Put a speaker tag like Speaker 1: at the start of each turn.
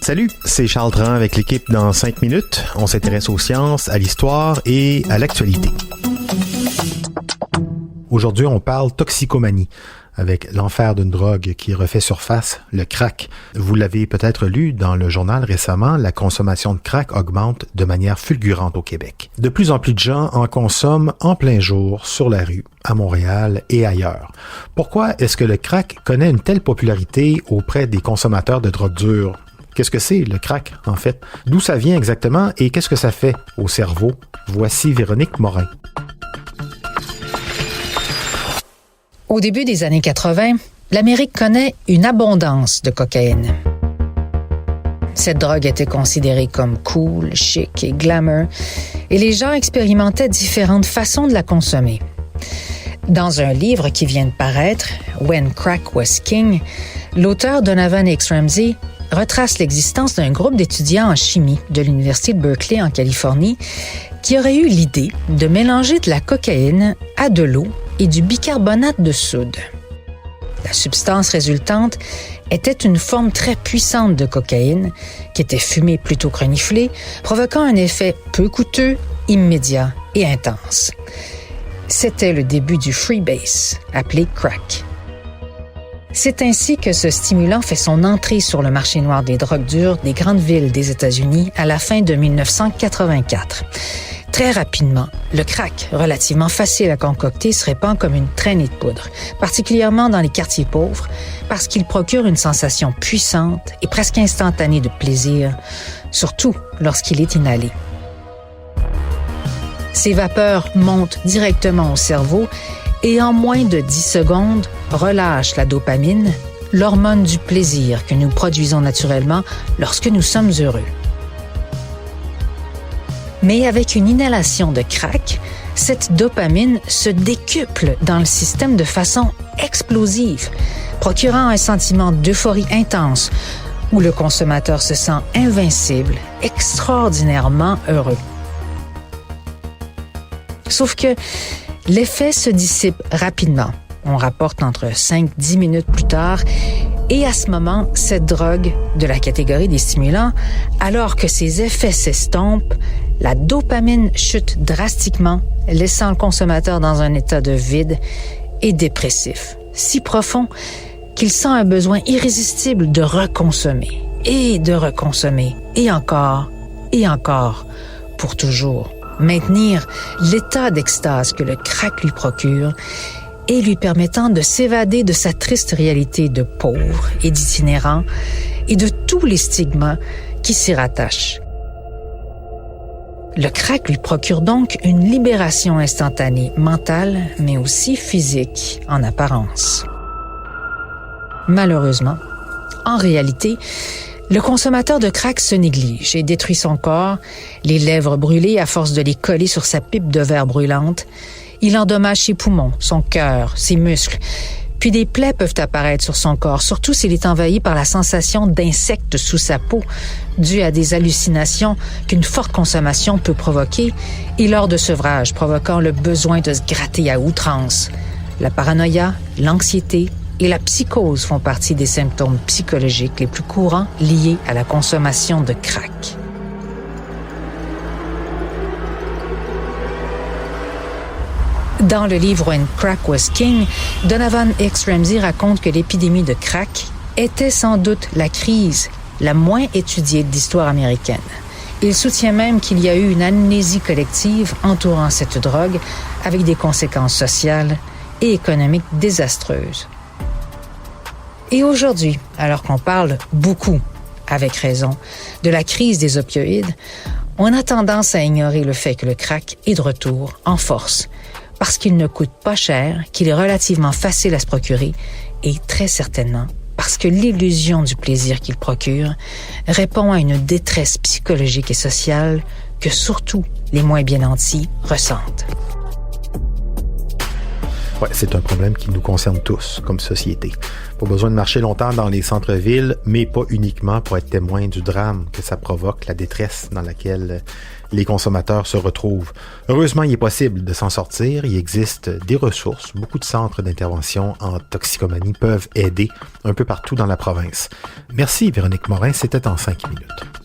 Speaker 1: Salut, c'est Charles Dran avec l'équipe dans 5 minutes. On s'intéresse aux sciences, à l'histoire et à l'actualité. Aujourd'hui, on parle toxicomanie, avec l'enfer d'une drogue qui refait surface, le crack. Vous l'avez peut-être lu dans le journal récemment, la consommation de crack augmente de manière fulgurante au Québec. De plus en plus de gens en consomment en plein jour, sur la rue, à Montréal et ailleurs. Pourquoi est-ce que le crack connaît une telle popularité auprès des consommateurs de drogue dure? Qu'est-ce que c'est, le crack, en fait? D'où ça vient exactement et qu'est-ce que ça fait au cerveau? Voici Véronique Morin.
Speaker 2: Au début des années 80, l'Amérique connaît une abondance de cocaïne. Cette drogue était considérée comme cool, chic et glamour, et les gens expérimentaient différentes façons de la consommer. Dans un livre qui vient de paraître, When Crack Was King, l'auteur Donovan Hicks Ramsey retrace l'existence d'un groupe d'étudiants en chimie de l'Université de Berkeley en Californie qui aurait eu l'idée de mélanger de la cocaïne à de l'eau et du bicarbonate de soude. La substance résultante était une forme très puissante de cocaïne qui était fumée plutôt que reniflée, provoquant un effet peu coûteux, immédiat et intense. C'était le début du freebase, appelé crack. C'est ainsi que ce stimulant fait son entrée sur le marché noir des drogues dures des grandes villes des États-Unis à la fin de 1984. Très rapidement, le crack, relativement facile à concocter, se répand comme une traînée de poudre, particulièrement dans les quartiers pauvres, parce qu'il procure une sensation puissante et presque instantanée de plaisir, surtout lorsqu'il est inhalé. Ces vapeurs montent directement au cerveau et en moins de 10 secondes, relâchent la dopamine, l'hormone du plaisir que nous produisons naturellement lorsque nous sommes heureux. Mais avec une inhalation de crack, cette dopamine se décuple dans le système de façon explosive, procurant un sentiment d'euphorie intense où le consommateur se sent invincible, extraordinairement heureux. Sauf que l'effet se dissipe rapidement. On rapporte entre 5-10 minutes plus tard. Et à ce moment, cette drogue, de la catégorie des stimulants, alors que ses effets s'estompent, la dopamine chute drastiquement, laissant le consommateur dans un état de vide et dépressif, si profond qu'il sent un besoin irrésistible de reconsommer, et encore, pour toujours. Maintenir l'état d'extase que le crack lui procure et lui permettant de s'évader de sa triste réalité de pauvre et d'itinérant et de tous les stigmas qui s'y rattachent. Le crack lui procure donc une libération instantanée, mentale, mais aussi physique, en apparence. Malheureusement, en réalité, le consommateur de crack se néglige et détruit son corps, les lèvres brûlées à force de les coller sur sa pipe de verre brûlante. Il endommage ses poumons, son cœur, ses muscles. Puis des plaies peuvent apparaître sur son corps, surtout s'il est envahi par la sensation d'insectes sous sa peau, due à des hallucinations qu'une forte consommation peut provoquer, et lors de sevrage, provoquant le besoin de se gratter à outrance. La paranoïa, l'anxiété et la psychose font partie des symptômes psychologiques les plus courants liés à la consommation de crack. Dans le livre When Crack Was King, Donovan Hicks Ramsey raconte que l'épidémie de crack était sans doute la crise la moins étudiée de l'histoire américaine. Il soutient même qu'il y a eu une amnésie collective entourant cette drogue avec des conséquences sociales et économiques désastreuses. Et aujourd'hui, alors qu'on parle beaucoup, avec raison, de la crise des opioïdes, on a tendance à ignorer le fait que le crack est de retour en force, parce qu'il ne coûte pas cher, qu'il est relativement facile à se procurer et très certainement parce que l'illusion du plaisir qu'il procure répond à une détresse psychologique et sociale que surtout les moins bien nantis ressentent.
Speaker 1: Ouais, c'est un problème qui nous concerne tous comme société. Pas besoin de marcher longtemps dans les centres-villes, mais pas uniquement pour être témoin du drame que ça provoque, la détresse dans laquelle les consommateurs se retrouvent. Heureusement, il est possible de s'en sortir. Il existe des ressources. Beaucoup de centres d'intervention en toxicomanie peuvent aider un peu partout dans la province. Merci Véronique Morin, c'était en 5 minutes.